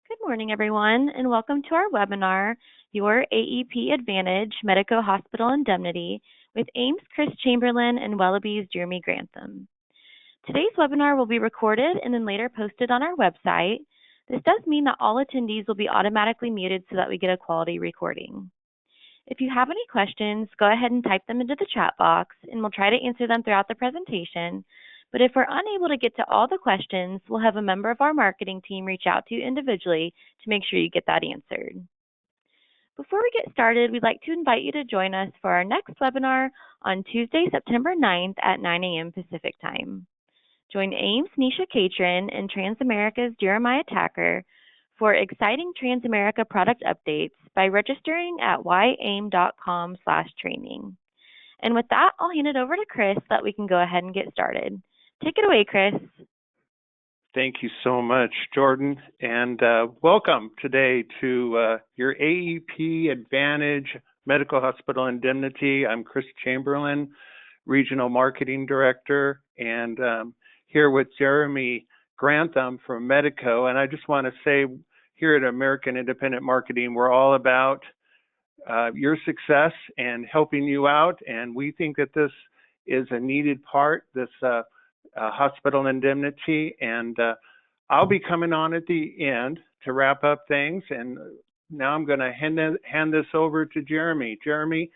Good morning, everyone, and welcome to our webinar, Your AEP Advantage Medico Hospital Indemnity, with AIM's Chris Chamberlain and Wellaby's Jeremy Grantham. Today's webinar will be recorded and then later posted on our website. This does mean that all attendees will be automatically muted so that we get a quality recording. If you have any questions, go ahead and type them into the chat box, and we'll try to answer them throughout the presentation. But if we're unable to get to all the questions, we'll have a member of our marketing team reach out to you individually to make sure you get that answered. Before we get started, we'd like to invite you to join us for our next webinar on Tuesday, September 9th at 9 a.m. Pacific Time. Join AIM's Nisha Catron and Transamerica's Jeremiah Tacker for exciting Transamerica product updates by registering at yaim.com/training. And with that, I'll hand it over to Chris so that we can go ahead and get started. Take it away, Chris. Thank you so much, Jordan, and welcome today to your AEP Advantage Medical Hospital Indemnity. I'm Chris Chamberlain, Regional Marketing Director, and here with Jeremy Grantham from Medico. And I just want to say here at American Independent Marketing, we're all about your success and helping you out, and we think that this is a needed part, this hospital indemnity, and I'll be coming on at the end to wrap up things, and now I'm going to hand this over to Jeremy. Jeremy,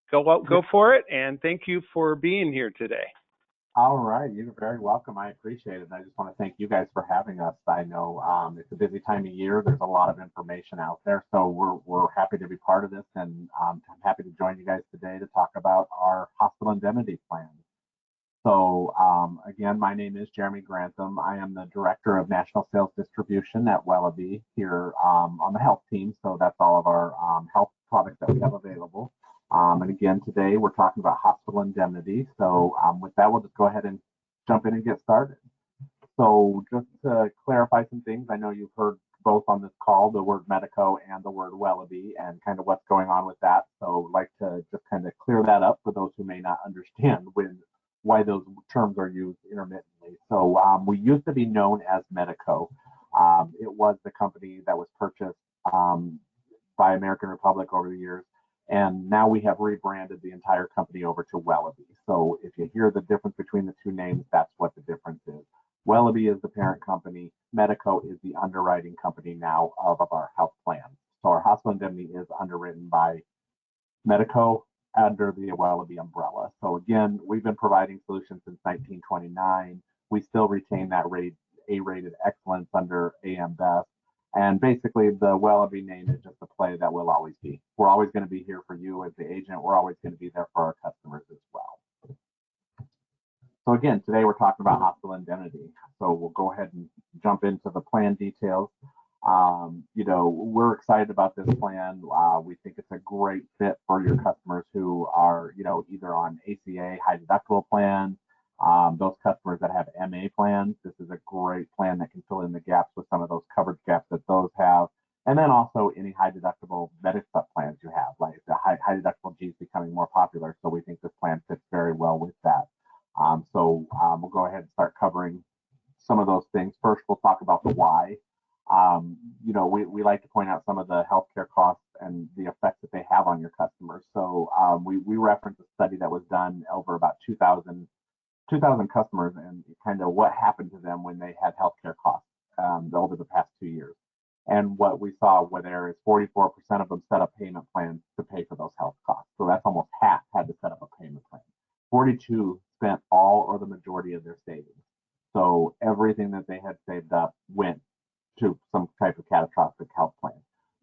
go for it, and thank you for being here today. All right, you're very welcome. I appreciate it. And I just want to thank you guys for having us. I know it's a busy time of year. There's a lot of information out there, so we're happy to be part of this, and I'm happy to join you guys today to talk about our hospital indemnity plan. So again, my name is Jeremy Grantham. I am the Director of National Sales Distribution at Wellaby here on the health team. So that's all of our health products that we have available. And again, today we're talking about hospital indemnity. So with that, we'll just go ahead and jump in and get started. So just to clarify some things, I know you've heard both on this call, the word Medico and the word Wellaby, and kind of what's going on with that. So I'd like to just kind of clear that up for those who may not understand why those terms are used intermittently. So we used to be known as Medico. It was the company that was purchased by American Republic over the years. And now we have rebranded the entire company over to Wellaby. So if you hear the difference between the two names, that's what the difference is. Wellaby is the parent company. Medico is the underwriting company now of our health plan. So our hospital indemnity is underwritten by Medico under the Wellaby umbrella. So again, we've been providing solutions since 1929. We still retain that A-rated excellence under AM Best. And basically, the Wellaby name is just a play that we'll always be. We're always going to be here for you as the agent. We're always going to be there for our customers as well. So again, today we're talking about hospital indemnity. So we'll go ahead and jump into the plan details. We're excited about this plan. We think it's a great fit for your customers who are, either on ACA, high deductible plans. Those customers that have MA plans, this is a great plan that can fill in the gaps with some of those coverage gaps that those have. And then also any high deductible Medico plans you have, like the high deductible G is becoming more popular. So we think this plan fits very well with that. We'll go ahead and start covering some of those things. First, we'll talk about the why. We like to point out some of the healthcare costs and the effects that they have on your customers. So we reference a study that was done over about 2,000 customers and kind of what happened to them when they had healthcare costs over the past 2 years. And what we saw where there is 44% of them set up payment plans to pay for those health costs. So that's almost half had to set up a payment plan. 42 spent all or the majority of their savings. So everything that they had saved up went to some type of catastrophic health plan.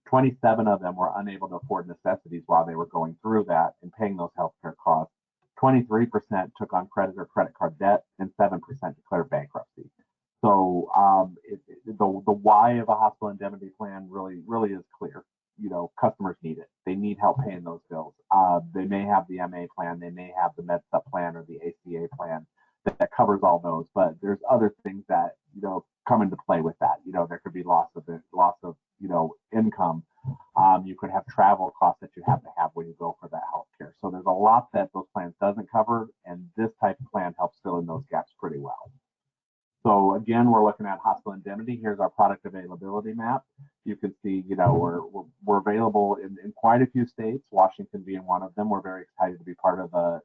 27 of them were unable to afford necessities while they were going through that and paying those healthcare costs. 23% took on credit or credit card debt, and 7% declared bankruptcy. So the why of a hospital indemnity plan really is clear. Customers need it. They need help paying those bills. They may have the MA plan, they may have the MedSup plan or the ACA plan that covers all those, but there's other things that come into play with that. There could be loss of income. You could have travel costs that you have to have when you go for that healthcare. So there's a lot that those plans doesn't cover, and this type of plan helps fill in those gaps pretty well. So again, we're looking at hospital indemnity. Here's our product availability map. You can see, we're available in quite a few states, Washington being one of them. We're very excited to be part of the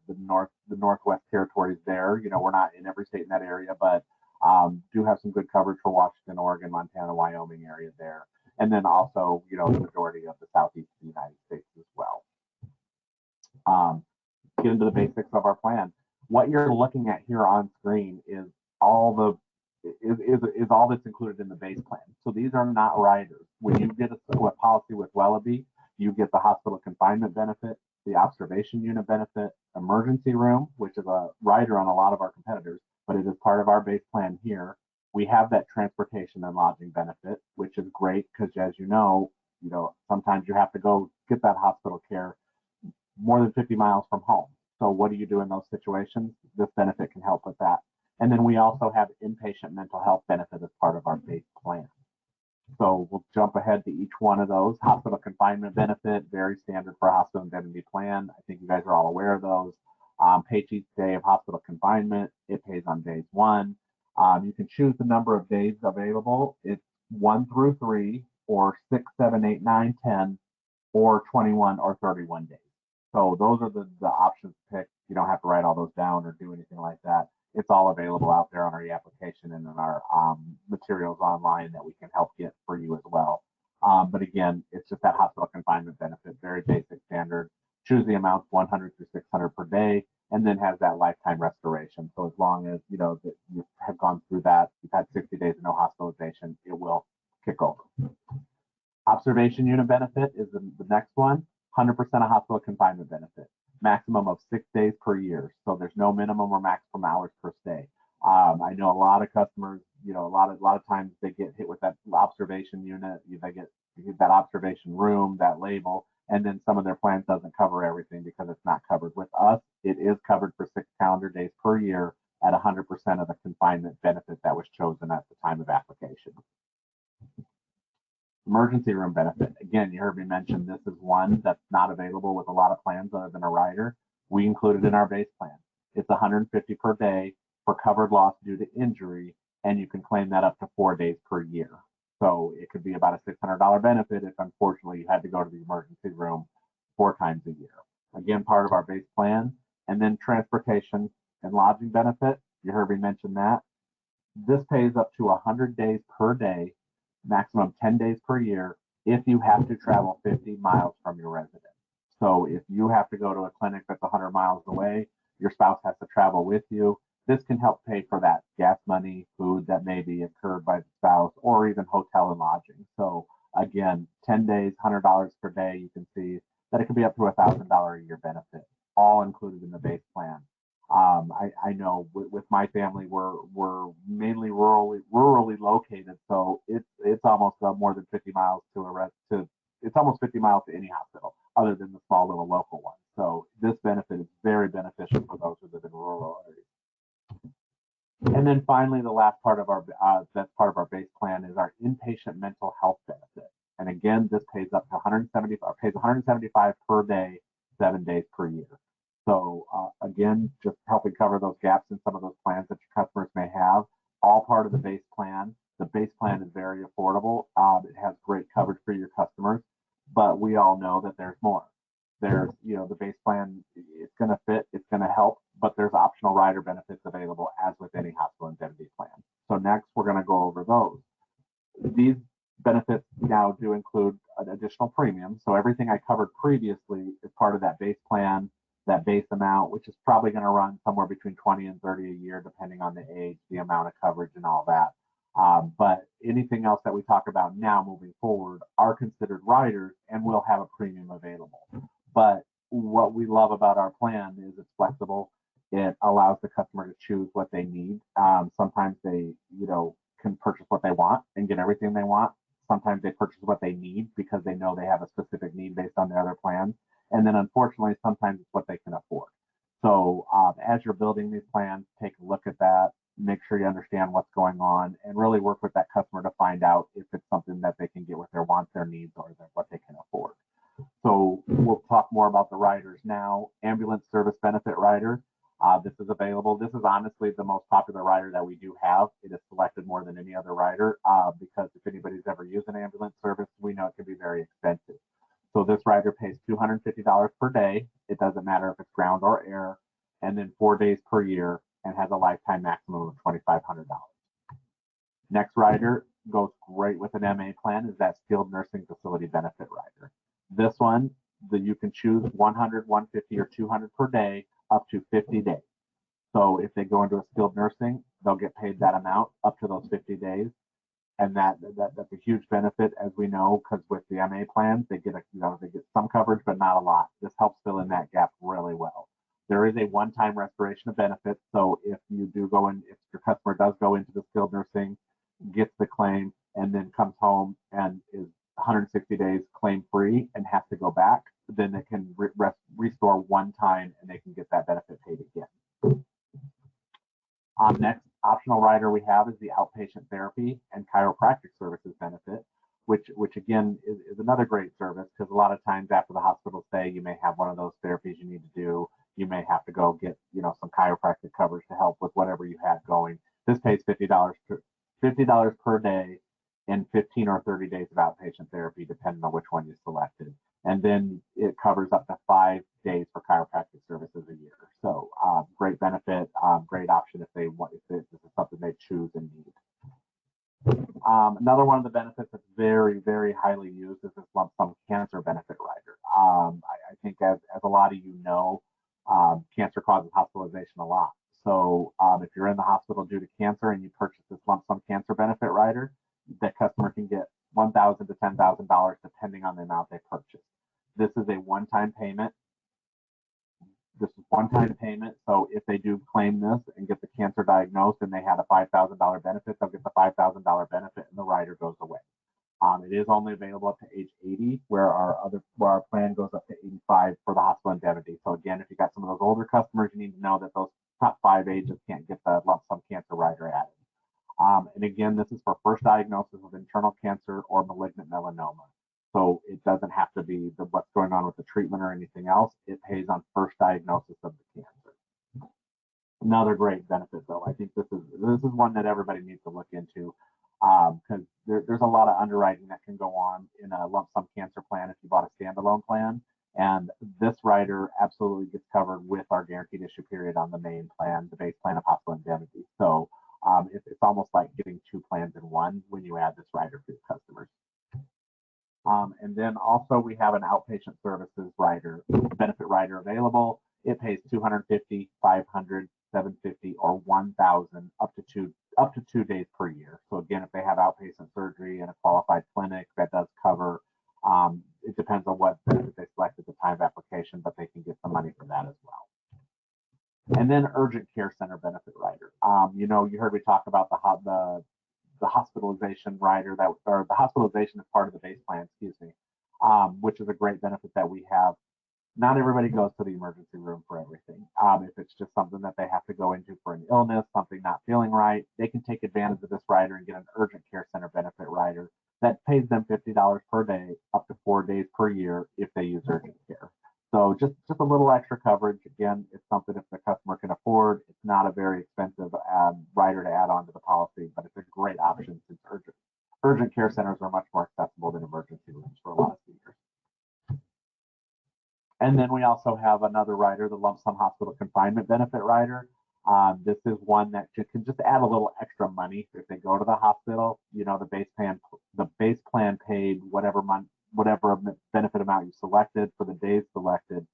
Northwest Territories there. We're not in every state in that area, but do have some good coverage for Washington, Oregon, Montana, Wyoming area there. And then also, the majority of the Southeast of the United States as well. Get into the basics of our plan. What you're looking at here on screen is all that's included in the base plan. So these are not riders. When you get a policy with Wellebe, you get the hospital confinement benefit, the observation unit benefit, emergency room, which is a rider on a lot of our competitors, but it is part of our base plan here. We have that transportation and lodging benefit, which is great because, as sometimes you have to go get that hospital care more than 50 miles from home. So what do you do in those situations? This benefit can help with that. And then we also have inpatient mental health benefit as part of our base plan. So we'll jump ahead to each one of those. Hospital confinement benefit, very standard for a hospital indemnity plan. I think you guys are all aware of those. Pays each day of hospital confinement. It pays on days 1. You can choose the number of days available. It's 1 through 3, or 6, 7, 8, 9, 10, or 21 or 31 days. So those are the options to pick. You don't have to write all those down or do anything like that. It's all available out there on our application and in our materials online that we can help get for you as well. But again, it's just that hospital confinement benefit, very basic standard. Choose the amount 100 through 600 per day, and then has that lifetime restoration. So as long as that you have gone through that, you've had 60 days of no hospitalization, it will kick over. Observation unit benefit is the next one. 100% of hospital confinement benefit, maximum of 6 days per year. So there's no minimum or maximum hours per stay. I know a lot of customers, a lot of times they get hit with that observation unit. They get that observation room, that label, and then some of their plans doesn't cover everything because it's not covered. With us, it is covered for 6 calendar days per year at 100% of the confinement benefit that was chosen at the time of application. Emergency room benefit. Again, you heard me mention this is one that's not available with a lot of plans other than a rider. We include it in our base plan. It's $150 per day for covered loss due to injury, and you can claim that up to 4 days per year. So it could be about a $600 benefit if unfortunately you had to go to the emergency room 4 times a year. Again, part of our base plan. And then transportation and lodging benefit. You heard me mention that. This pays up to 100 days per day, maximum 10 days per year, if you have to travel 50 miles from your residence. So if you have to go to a clinic that's 100 miles away, your spouse has to travel with you. This can help pay for that gas money, food that may be incurred by the spouse, or even hotel and lodging. So again, 10 days, $100 per day, you can see that it could be up to $1,000 a year benefit, all included in the base plan. I know with my family, we're mainly rurally located, so it's almost more than 50 miles it's almost 50 miles to any hospital other than the small little local one. So this benefit is very beneficial for those who live in rural areas. And then finally, the last part of our that's part of our base plan is our inpatient mental health benefit. And again, this pays up to $175 per day, 7 days per year. So again, just helping cover those gaps in some of those plans that your customers may have, all part of the base plan. The base plan is very affordable. It has great coverage for your customers, but we all know that there's more. There's, the base plan, it's going to fit, it's going to help, but there's optional rider benefits available as with any hospital indemnity plan. So next, we're going to go over those. These benefits now do include an additional premium. So everything I covered previously is part of that base plan, that base amount, which is probably going to run somewhere between 20 and 30 a year, depending on the age, the amount of coverage, and all that. But anything else that we talk about now moving forward are considered riders and will have a premium available. But what we love about our plan is it's flexible. It allows the customer to choose what they need. Sometimes they, can purchase what they want and get everything they want. Sometimes they purchase what they need because they know they have a specific need based on their other plans. And then unfortunately, sometimes it's what they can afford. So as you're building these plans, take a look at that, make sure you understand what's going on, and really work with that customer to find out if it's something that they can get with their wants, their needs, or what they can afford. So we'll talk more about the riders now. Ambulance service benefit rider. This is available. This is honestly the most popular rider that we do have. It is selected more than any other rider because if anybody's ever used an ambulance service, we know it can be very expensive. So this rider pays $250 per day. It doesn't matter if it's ground or air, and then 4 days per year, and has a lifetime maximum of $2,500. Next rider goes great with an MA plan is that skilled nursing facility benefit rider. This one, you can choose 100, 150, or 200 per day up to 50 days. So if they go into a skilled nursing, they'll get paid that amount up to those 50 days. And that's a huge benefit, as we know, because with the MA plans, they get some coverage, but not a lot. This helps fill in that gap really well. There is a one-time restoration of benefits. So if your customer does go into the skilled nursing, gets the claim, and then comes home and is 160 days claim free and has to go back, then they can restore one time and they can get that benefit paid again. Next optional rider we have is the outpatient therapy and chiropractic services benefit, which again is another great service because a lot of times after the hospital stay, you may have one of those therapies you need to do. You may have to go get some chiropractic coverage to help with whatever you had going. This pays $50 per day and 15 or 30 days of outpatient therapy, depending on which one you selected. And then it covers up to 5 days for chiropractic services a year. So great benefit, great option if this is something they choose and need. Another one of the benefits that's very, very highly used is this lump sum cancer benefit rider. I think as a lot of you know, cancer causes hospitalization a lot. So if you're in the hospital due to cancer and you purchase this lump sum cancer benefit rider, the customer can get $1,000 to $10,000 depending on the amount they purchase. This is a one-time payment. So if they do claim this and get the cancer diagnosed and they had a $5,000 benefit, they'll get the $5,000 benefit and the rider goes away. It is only available up to age 80, where our plan goes up to 85 for the hospital indemnity. So again, if you got some of those older customers, you need to know that those top 5 ages can't get the lump sum cancer rider added. And again, this is for first diagnosis of internal cancer or malignant melanoma. So it doesn't have to be what's going on with the treatment or anything else. It pays on first diagnosis of the cancer. Another great benefit, though. I think this is one that everybody needs to look into because there's a lot of underwriting that can go on in a lump sum cancer plan if you bought a standalone plan. And this rider absolutely gets covered with our guaranteed issue period on the main plan, the base plan of hospital indemnity. So it's almost like getting 2 plans in one when you add this rider for your customers. And then also we have an outpatient services rider, benefit rider available. It pays $250, $500, $750, or $1,000 up to 2 days per year. So again, if they have outpatient surgery in a qualified clinic, that does cover. It depends on what benefit they select at the time of application, but they can get some money for that as well. And then urgent care center benefit rider. You heard me talk about the hospitalization rider or the hospitalization is part of the base plan, which is a great benefit that we have. Not everybody goes to the emergency room for everything. If it's just something that they have to go into for an illness, something not feeling right, they can take advantage of this rider and get an urgent care center benefit rider that pays them $50 per day, up to 4 days per year if they use urgent care. So just a little extra coverage. Again, it's something if the customer can afford. It's not a very expensive rider to add on to the policy, but it's a great option since urgent care centers are much more accessible than emergency rooms for a lot of seniors. And then we also have another rider, the lump sum hospital confinement benefit rider. This is one that can just add a little extra money if they go to the hospital. The base plan paid whatever benefit amount you selected for the days selected.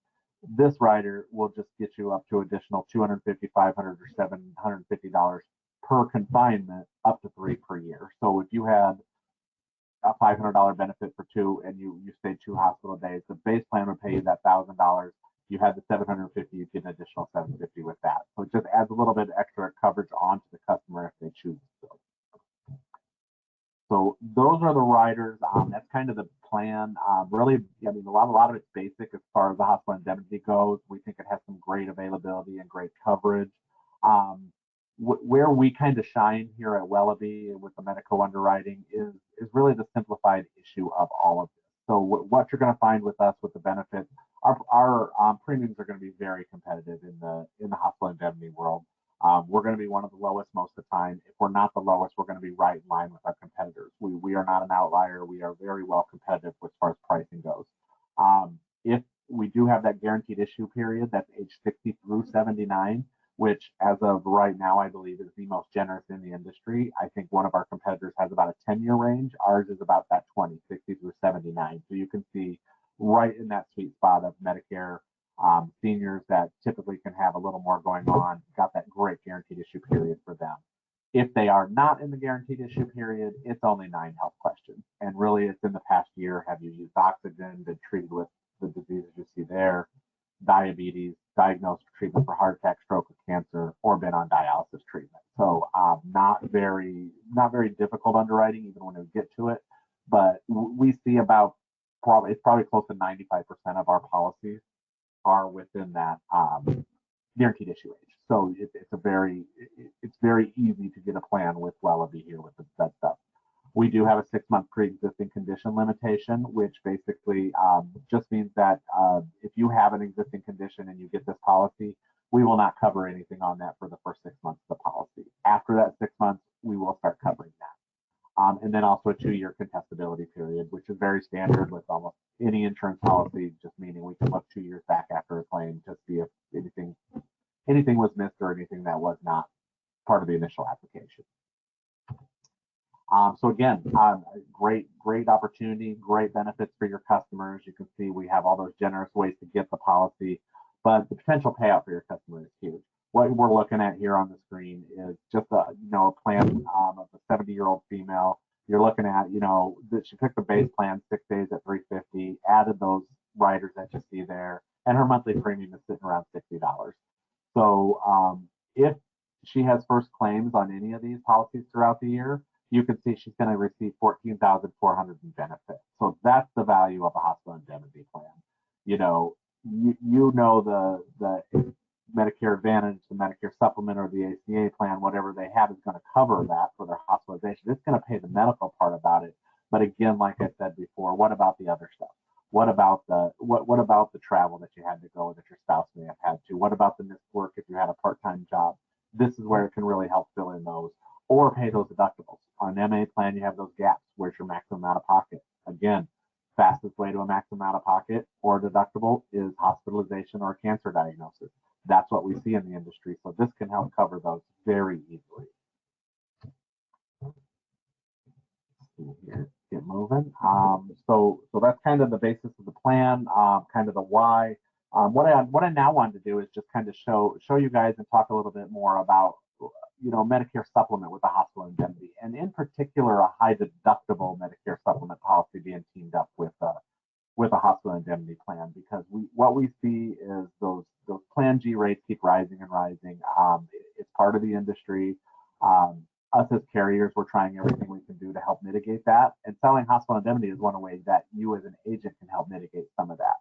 This rider will just get you up to additional $250, $500, or $750 per confinement, up to 3 per year. So if you had a $500 benefit for 2 and you stayed 2 hospital days, the base plan would pay you that $1,000. You had the $750, you get an additional $750 with that. So it just adds a little bit extra coverage onto the customer if they choose to. So those are the riders. That's kind of the plan. Really, a lot of it's basic as far as the hospital indemnity goes. We think it has some great availability and great coverage. Where we kind of shine here at Wellaby with the Medico underwriting is really the simplified issue of all of this. So what you're going to find with us with the benefits, our premiums are going to be very competitive in the hospital indemnity world. We're going to be one of the lowest most of the time. If we're not the lowest, we're going to be right in line with our competitors. We are not an outlier. We are very well competitive as far as pricing goes. If we do have that guaranteed issue period, that's age 60 through 79, which as of right now, I believe is the most generous in the industry. I think one of our competitors has about a 10-year range. Ours is about that 20, 60 through 79. So you can see right in that sweet spot of Medicare seniors that typically can have a little more going on, got that great guaranteed issue period for them. If they are not in the guaranteed issue period, it's only 9 health questions. And really, it's in the past year, have you used oxygen, been treated with the diseases you see there, diabetes, diagnosed for treatment for heart attack, stroke, or cancer, or been on dialysis treatment. So not very difficult underwriting, even when we get to it. But we see about it's probably close to 95% of our policies are within that guaranteed issue age. So it's very easy to get a plan with Wellebe here with that stuff. We do have a 6-month pre-existing condition limitation, which basically just means that if you have an existing condition and you get this policy, we will not cover anything on that for the first 6 months of the policy. After that 6 months, we will start covering that. And then also a 2-year contestability period, which is very standard with almost any insurance policy, just meaning we can look 2 years back after a claim to see if anything was missed or anything that was not part of the initial application. So again, great opportunity, great benefits for your customers. You can see we have all those generous ways to get the policy, but the potential payout for your customer is huge. What we're looking at here on the screen is just a plan of a 70-year-old female. You're looking at, that she picked the base plan 6 days at $350, added those riders that you see there, and her monthly premium is sitting around $60. So if she has first claims on any of these policies throughout the year, you can see she's going to receive $14,400 in benefits. So that's the value of a hospital indemnity plan. The Medicare Advantage, the Medicare Supplement, or the ACA plan, whatever they have, is going to cover that for their hospitalization. It's going to pay the medical part about it. But again, like I said before, what about the other stuff? What about the travel that you had to go that your spouse may have had to? What about the missed work if you had a part-time job? This is where it can really help fill in those or pay those deductibles. On an MA plan, you have those gaps. Where's your maximum out of pocket? Again, fastest way to a maximum out of pocket or deductible is hospitalization or cancer diagnosis. That's what we see in the industry. So this can help cover those very easily. Here, get moving. So that's kind of the basis of the plan, kind of the why. What I now wanted to do is just kind of show you guys and talk a little bit more about Medicare supplement with the hospital indemnity, and in particular a high deductible Medicare supplement policy being teamed up with a hospital indemnity plan, because what we see is those Plan G rates keep rising and rising. It's part of the industry. Us as carriers, we're trying everything we can do to help mitigate that. And selling hospital indemnity is one way that you as an agent can help mitigate some of that.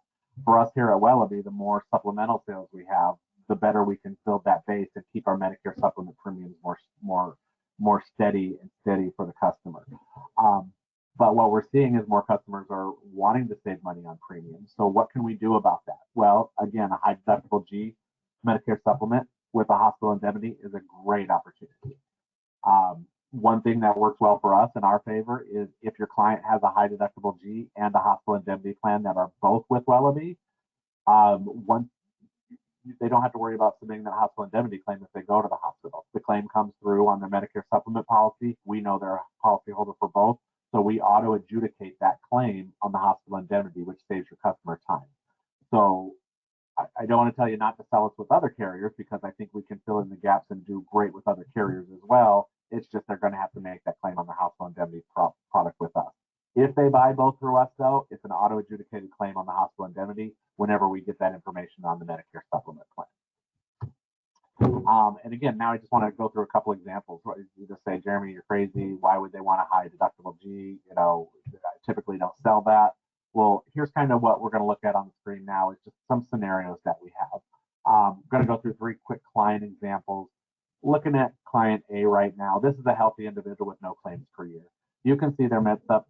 For us here at Wellebe, the more supplemental sales we have, the better we can build that base and keep our Medicare supplement premiums more steady for the customer. But what we're seeing is more customers are wanting to save money on premiums. So what can we do about that? Well, again, a high deductible G Medicare supplement with a hospital indemnity is a great opportunity. One thing that works well for us in our favor is if your client has a high deductible G and a hospital indemnity plan that are both with Wellebe, once they don't have to worry about submitting that hospital indemnity claim if they go to the hospital. The claim comes through on their Medicare supplement policy. We know they're a policyholder for both, so we auto adjudicate that claim on the hospital indemnity, which saves your customer time. So I don't want to tell you not to sell us with other carriers, because I think we can fill in the gaps and do great with other carriers as well. It's just they're going to have to make that claim on the hospital indemnity product with us. If they buy both through us, though, it's an auto-adjudicated claim on the hospital indemnity whenever we get that information on the Medicare supplement plan. And again, now I just want to go through a couple examples. You just say, Jeremy, you're crazy. Why would they want a high deductible G? I typically don't sell that. Well, here's kind of what we're going to look at on the screen now is just some scenarios that we have. I'm going to go through 3 quick client examples. Looking at client A right now, this is a healthy individual with no claims per year. You can see their MedSup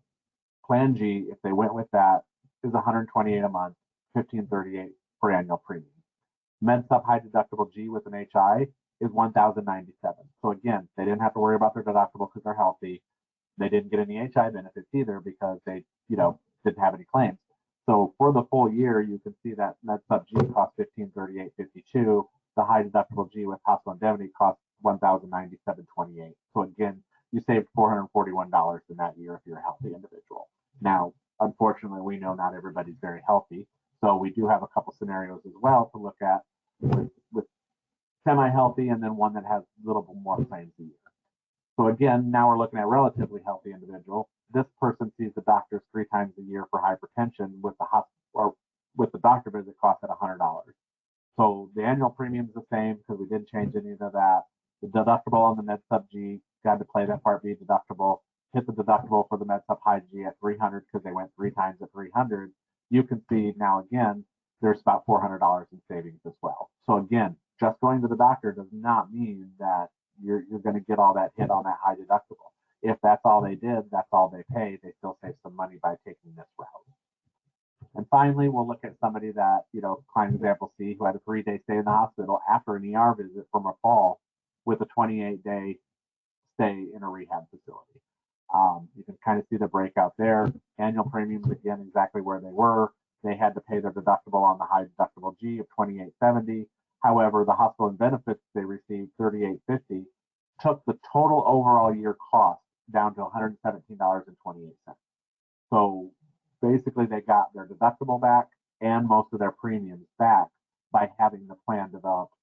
Plan G, if they went with that, is $128 a month, $1,538 for annual premium. MedSup high deductible G with an HI is $1,097. So again, they didn't have to worry about their deductible because they're healthy. They didn't get any HI benefits either because they, didn't have any claims. So for the full year, you can see that MedSup G cost $1,538.52. The high deductible G with hospital indemnity cost $1,097.28. So again, you saved $441 in that year if you're a healthy individual. Now, unfortunately, we know not everybody's very healthy, so we do have a couple scenarios as well to look at with semi-healthy and then one that has a little bit more claims a year. So again, now we're looking at a relatively healthy individual. This person sees the doctors 3 times a year for hypertension with the hospital or with the doctor visit cost at $100. So the annual premium is the same because we didn't change any of that. The deductible on the MedSup G, got to play that Part B deductible. Hit the deductible for the MedSup High G at $300 because they went 3 times at $300. You can see now again, there's about $400 in savings as well. So again, just going to the doctor does not mean that you're going to get all that hit on that high deductible. If that's all they did, that's all they paid. They still save some money by taking this route. And finally, we'll look at somebody that, client example C, who had a 3-day stay in the hospital after an ER visit from a fall with a 28-day stay in a rehab facility. You can kind of see the breakout there. Annual premiums, again, exactly where they were. They had to pay their deductible on the high deductible G of $28.70. However, the hospital and benefits they received, $38.50, took the total overall year cost down to $117.28. So basically, they got their deductible back and most of their premiums back by having the plan developed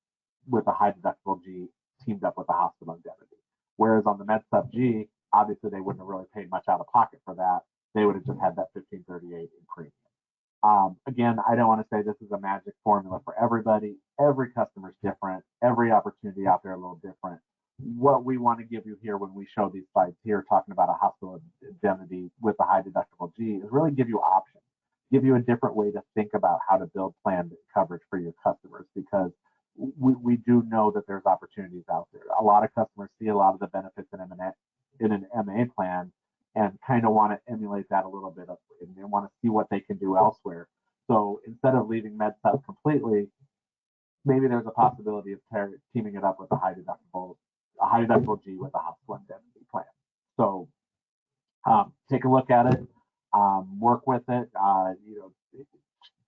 with a high deductible G teamed up with the hospital indemnity. Whereas on the MedSup G, obviously they wouldn't have really paid much out of pocket for that. They would have just had that $1,538 in premium. Again, I don't want to say this is a magic formula for everybody. Every customer is different. Every opportunity out there is a little different. What we want to give you here when we show these slides here, talking about a hospital indemnity with a high deductible G, is really give you options, give you a different way to think about how to build planned coverage for your customers, because we do know that there's opportunities out there. A lot of customers see a lot of the benefits in an MA plan and kind of want to emulate that a little bit, and they want to see what they can do elsewhere. So instead of leaving MedSup completely, maybe there's a possibility of teaming it up with a high deductible G with a hospital indemnity plan. So take a look at it, work with it,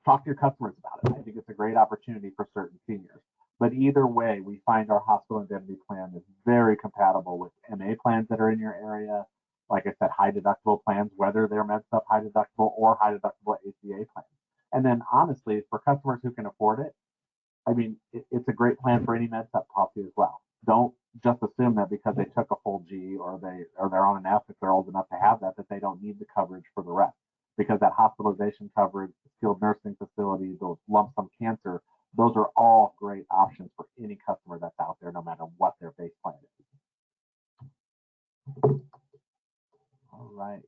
talk to your customers about it. I think it's a great opportunity for certain seniors. But either way, we find our hospital indemnity plan is very compatible with MA plans that are in your area. Like I said, high deductible plans, whether they're MedSup high deductible or high deductible ACA plans. And then honestly, for customers who can afford it, I mean, it's a great plan for any MedSup policy as well. Don't just assume that because they took a full G or they're on an F, if they're old enough to have that they don't need the coverage for the rest. Because that hospitalization coverage, skilled nursing facilities, those lump sum cancer, those are all great options for any customer that's out there, no matter what their base plan is. All right.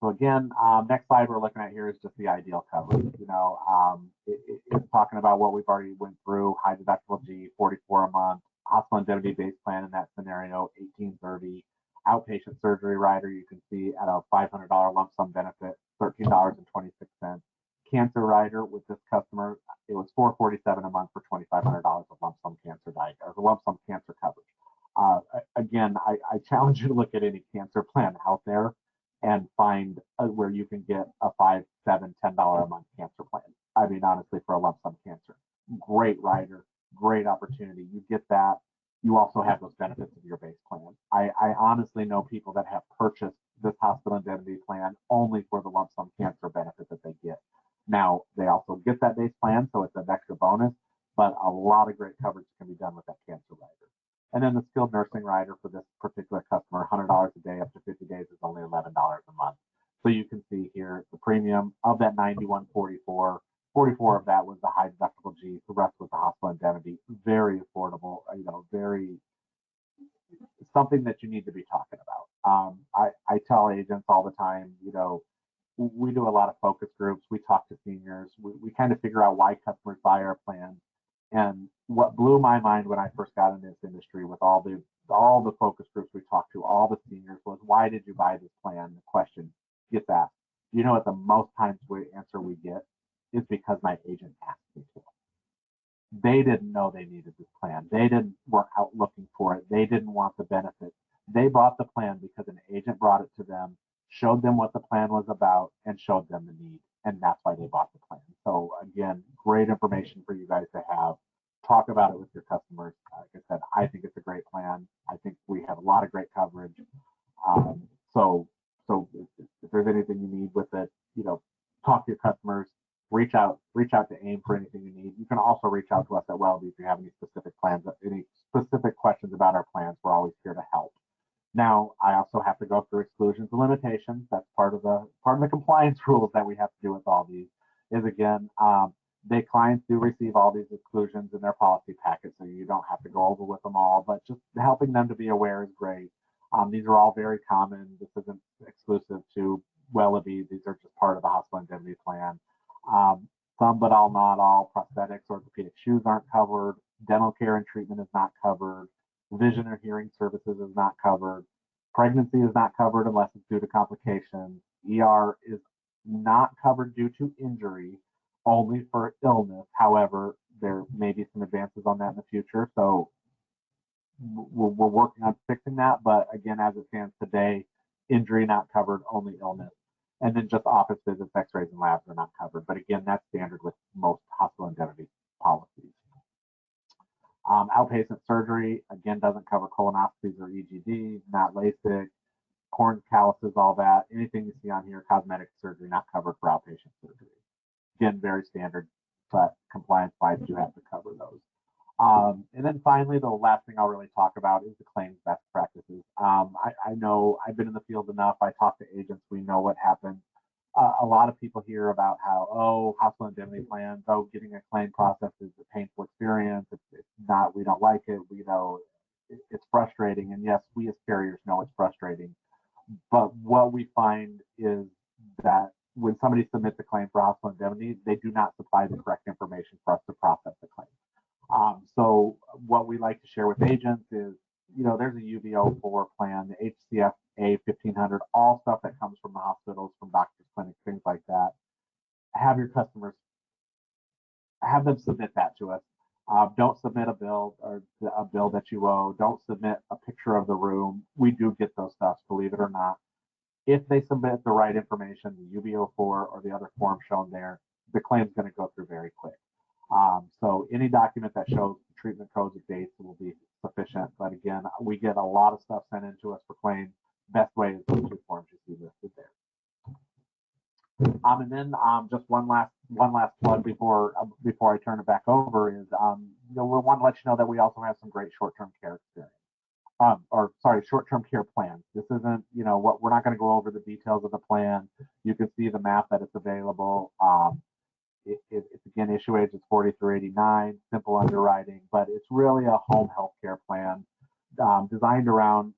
So again, next slide we're looking at here is just the ideal coverage. It's talking about what we've already went through: high deductible G, $44 a month, hospital indemnity base plan in that scenario, $1,830, outpatient surgery rider. You can see at a $500 lump sum benefit, $13.26. Cancer rider with this customer, it was $447 a month for $2,500 of lump sum cancer or lump sum cancer coverage. Again, I challenge you to look at any cancer plan out there and find where you can get a $5, $7, $10 a month cancer plan. I mean, honestly, for a lump sum cancer, great rider, great opportunity. You get that. You also have those benefits of your base plan. I honestly know people that have purchased this hospital indemnity plan only for the lump sum cancer benefit that they get. Now, they also get that base plan, so it's an extra bonus, but a lot of great coverage can be done with that cancer rider. And then the skilled nursing rider for this particular customer, $100 a day up to 50 days is only $11 a month. So you can see here the premium of that $91.44, 44 of that was the high deductible G, the rest was the hospital indemnity. Very affordable, very something that you need to be talking about. I tell agents all the time, we do a lot of focus groups. We talk to seniors. We kind of figure out why customers buy our plans. And what blew my mind when I first got in this industry with all the focus groups we talked to, all the seniors, was, why did you buy this plan? The question gets asked. You know what the most times answer we get is because my agent asked me to. They didn't know they needed this plan. They didn't work out looking for it. They didn't want the benefits. They bought the plan because an agent brought it to them, showed them what the plan was about, and showed them the need. And that's why they bought the plan. So again, great information for you guys to have. Talk about it with your customers. Like I said, I think it's a great plan. I think we have a lot of great coverage. Um, so, if there's anything you need with it, talk to your customers, reach out to AIM for anything you need. You can also reach out to us at Wellbe if you have any specific plans, any specific questions about our plans. We're always here to help. Now, I also have to go through exclusions and limitations. That's part of the compliance rules that we have to do with all these. Is again, the clients do receive all these exclusions in their policy packet, so you don't have to go over with them all. But just helping them to be aware is great. These are all very common. This isn't exclusive to Wellbe. These are just part of the hospital indemnity plan. Some, but all, not all, prosthetics, orthopedic shoes aren't covered. Dental care and treatment is not covered. Vision or hearing services is not covered. Pregnancy is not covered unless it's due to complications. ER is not covered due to injury, only for illness. However, there may be some advances on that in the future. So we're working on fixing that. But again, as it stands today, injury not covered, only illness. And then just office visits, x-rays, and labs are not covered. But again, that's standard with most hospital indemnity policies. Outpatient surgery, again, doesn't cover colonoscopies or EGD, not LASIK, corns, calluses, all that. Anything you see on here, cosmetic surgery, not covered for outpatient surgery. Again, very standard, but compliance-wise, you have to cover those. And then finally, the last thing I'll really talk about is the claims best practices. I know I've been in the field enough. I talk to agents. We know what happens. A lot of people hear about how, hospital indemnity plans, getting a claim process is a painful experience. It's not, we don't like it. We know it's frustrating. And yes, we as carriers know it's frustrating. But what we find is that when somebody submits a claim for hospital indemnity, they do not supply the correct information for us to process the claim. So what we like to share with agents is, there's a UBO4 plan, the HCFA 1500, all stuff that comes from the hospitals, from doctors' clinics, things like that. Have your customers, have them submit that to us. Don't submit a bill or a bill that you owe. Don't submit a picture of the room. We do get those stuff, believe it or not. If they submit the right information, the UBO4 or the other form shown there, the claim is going to go through very quick. So any document that shows treatment codes or dates will be sufficient. But again, we get a lot of stuff sent in to us for claims. Best way is those two forms you see listed there. And then just one last plug before I turn it back over is we want to let you know that we also have some great short-term care experience. Short-term care plans. This isn't, what we're not going to go over the details of the plan. You can see the map that it's available. It's again, issue age is 40 through 89, simple underwriting, but it's really a home health care plan designed around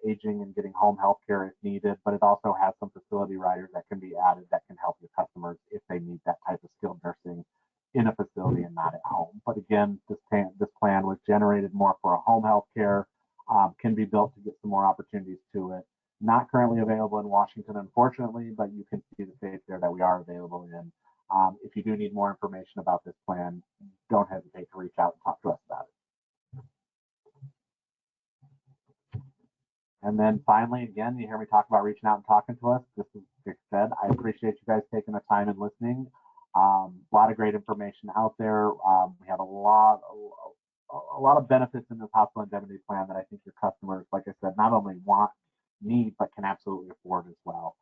aging and getting home health care if needed, but it also has some facility riders that can be added that can help your customers if they need that type of skilled nursing in a facility and not at home. But again, this plan was generated more for a home health care, can be built to get some more opportunities to it. Not currently available in Washington, unfortunately, but you can see the states there that we are available in. If you do need more information about this plan, don't hesitate to reach out and talk to us about it. And then finally, again, you hear me talk about reaching out and talking to us. This is Dick said. I appreciate you guys taking the time and listening. A lot of great information out there. We have a lot of benefits in this hospital indemnity plan that I think your customers, like I said, not only need, but can absolutely afford as well.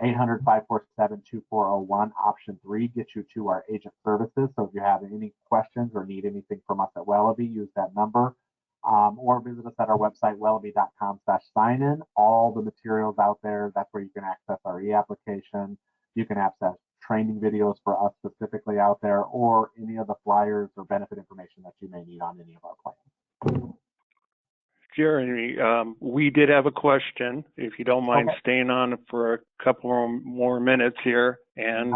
800-547-2401, option 3 gets you to our agent services. So if you have any questions or need anything from us at Wellbe, use that number. Or visit us at our website, wellbe.com/sign-in. All the materials out there, that's where you can access our e-application. You can access training videos for us specifically out there, or any of the flyers or benefit information that you may need on any of our plans. Jeremy, we did have a question, if you don't mind staying on for a couple more minutes here. And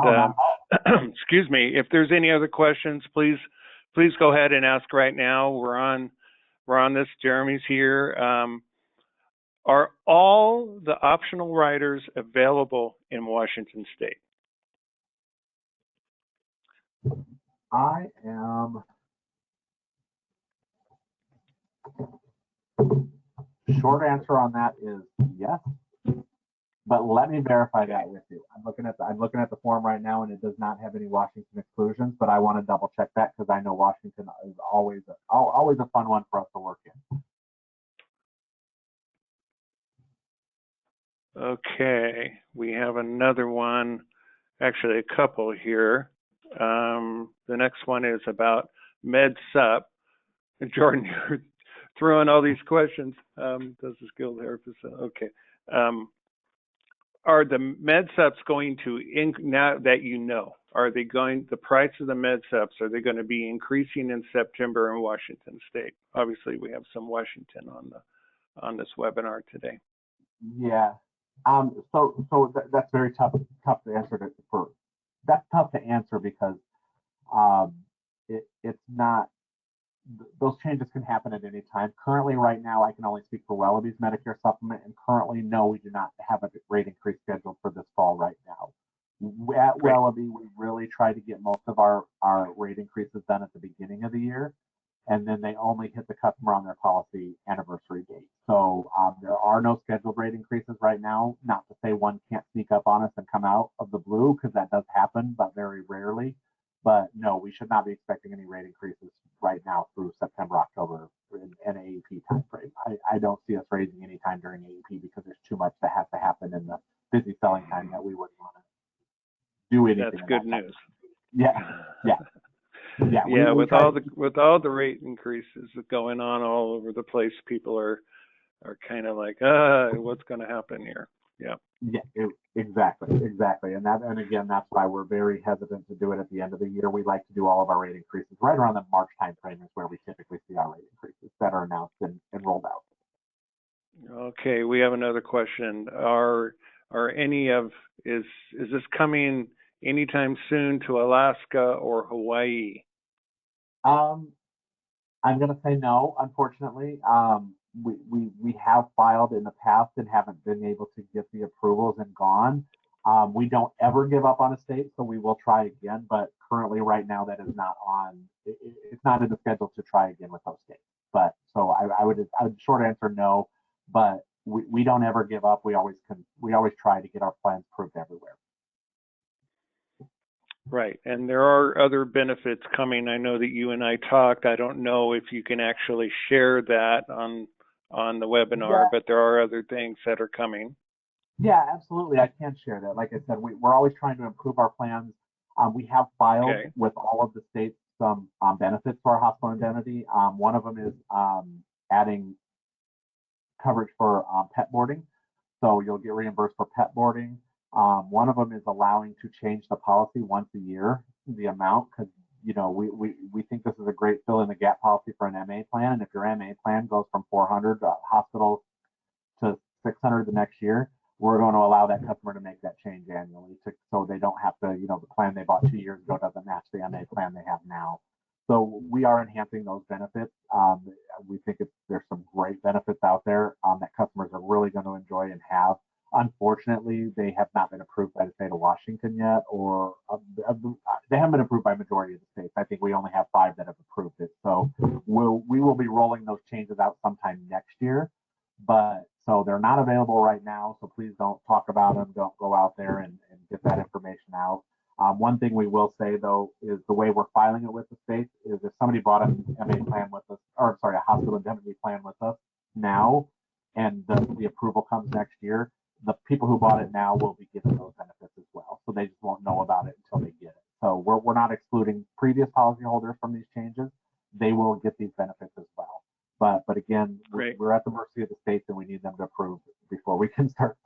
excuse me, if there's any other questions, please go ahead and ask right now. We're on this. Jeremy's here. Are all the optional riders available in Washington State? I am, short answer on that is yes, but let me verify that with you. I'm looking at the form right now, and it does not have any Washington exclusions, but I want to double check that because I know Washington is always a fun one for us to work in. Okay, we have another one, actually a couple here. The next one is about MedSup. Jordan, you're throwing all these questions. Does the skilled therapist? Okay. Are the MedSups going to, now that you know, are they going, the price of the MedSups, are they going to be increasing in September in Washington State? Obviously, we have some Washington on this webinar today. Yeah. That's very tough to answer. That's tough to answer because it's not. Those changes can happen at any time. Currently, right now, I can only speak for Wellaby's Medicare supplement, and currently, no, we do not have a rate increase scheduled for this fall right now. At Wellaby, we really try to get most of our rate increases done at the beginning of the year, and then they only hit the customer on their policy anniversary date. So there are no scheduled rate increases right now. Not to say one can't sneak up on us and come out of the blue, because that does happen, but very rarely. But no, we should not be expecting any rate increases right now through September, October, and AEP timeframe. I don't see us raising any time during AEP because there's too much that has to happen in the busy selling time that we wouldn't want to do anything. That's good news. Yeah. Yeah, with all the rate increases going on all over the place, people are kind of like, what's going to happen here? Yeah. Yeah, exactly. And again, that's why we're very hesitant to do it at the end of the year. We like to do all of our rate increases right around the March timeframe is where we typically see our rate increases that are announced and rolled out. Okay, we have another question. Is this coming anytime soon to Alaska or Hawaii? I'm gonna say no, unfortunately. We have filed in the past and haven't been able to get the approvals and gone. We don't ever give up on a state, so we will try again. But currently, right now, that is not on. It's not in the schedule to try again with those states. But so I would short answer no. But we don't ever give up. We always try to get our plans approved everywhere. Right, and there are other benefits coming. I know that you and I talked. I don't know if you can actually share that on the webinar, but there are other things that are coming. Yeah, absolutely. I can share that. Like I said, we're always trying to improve our plans. We have filed with all of the states some benefits for our hospital indemnity. One of them is adding coverage for pet boarding. So you'll get reimbursed for pet boarding. One of them is allowing to change the policy once a year, the amount, because we think this is a great fill in the gap policy for an MA plan. And if your MA plan goes from 400 hospitals to 600 the next year, we're going to allow that customer to make that change annually, so they don't have to, the plan they bought 2 years ago doesn't match the MA plan they have now. So we are enhancing those benefits. We think there's some great benefits out there that customers are really going to enjoy and have. Unfortunately, they have not been approved by the state of Washington yet, or they haven't been approved by a majority of the states. I think we only have 5 that have approved it. So we will be rolling those changes out sometime next year. But so they're not available right now. So please don't talk about them. Don't go out there and get that information out. One thing we will say, though, is the way we're filing it with the states is if somebody bought an MA plan with us, or sorry, a hospital indemnity plan with us now, and the approval comes next year, the people who bought it now will be given those benefits as well. So they just won't know about it until they get it. So we're not excluding previous policyholders from these changes. They will get these benefits as well. But again, we're at the mercy of the states, and we need them to approve before we can start,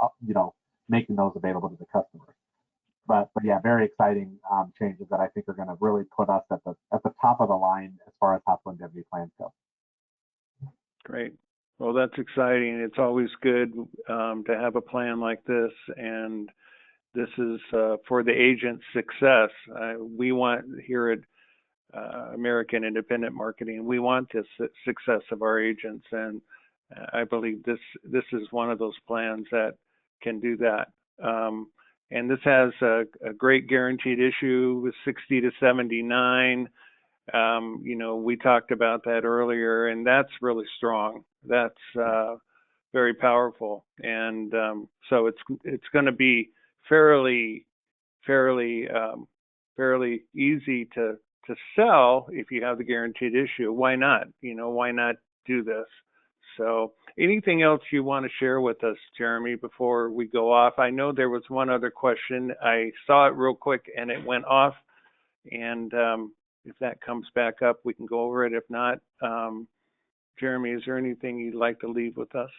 making those available to the customers. But yeah, very exciting changes that I think are going to really put us at the top of the line as far as hospital indemnity plans go. Great. Well, that's exciting. It's always good to have a plan like this, and this is for the agent's success. We want here at American Independent Marketing, we want the success of our agents, and I believe this is one of those plans that can do that. And this has a great guaranteed issue with 60 to 79. We talked about that earlier, and that's really strong. That's very powerful, and so it's going to be fairly fairly fairly easy to sell if you have the guaranteed issue. Why not? Why not do this? So, anything else you want to share with us, Jeremy, before we go off? I know there was one other question. I saw it real quick and it went off. And if that comes back up, we can go over it. If not, Jeremy, is there anything you'd like to leave with us?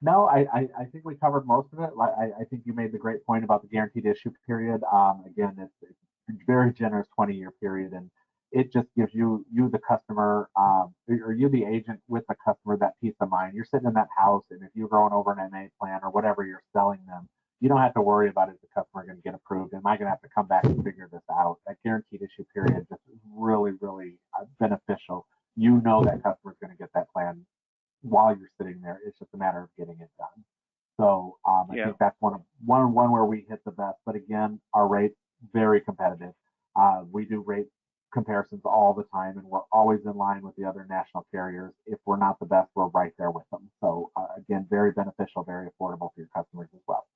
No, I think we covered most of it. I think you made the great point about the guaranteed issue period. Again, it's a very generous 20-year period, and it just gives you the customer, or you the agent with the customer, that peace of mind. You're sitting in that house, and if you're going over an MA plan or whatever you're selling them, you don't have to worry about, is the customer going to get approved? Am I going to have to come back and figure this out? That guaranteed issue period just is really, really beneficial. You know that customer's going to get that plan while you're sitting there. It's just a matter of getting it done. So I think that's one where we hit the best. But again, our rates very competitive. We do rate comparisons all the time, and we're always in line with the other national carriers. If we're not the best, we're right there with them. So again, very beneficial, very affordable for your customers as well.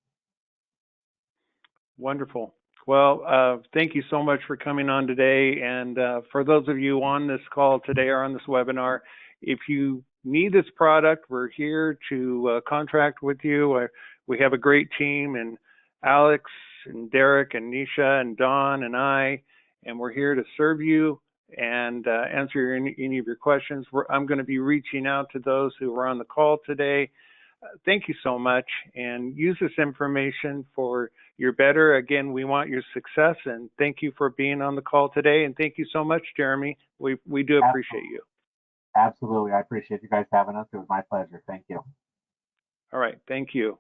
Wonderful. Well, thank you so much for coming on today. And for those of you on this call today or on this webinar, if you need this product, we're here to contract with you. We have a great team, and Alex and Derek and Nisha and Don and I, and we're here to serve you and answer any of your questions. I'm going to be reaching out to those who were on the call today. Thank you so much, and use this information for your better. Again, we want your success, and thank you for being on the call today. And thank you so much, Jeremy. We do appreciate you. Absolutely. I appreciate you guys having us. It was my pleasure. Thank you. All right. Thank you.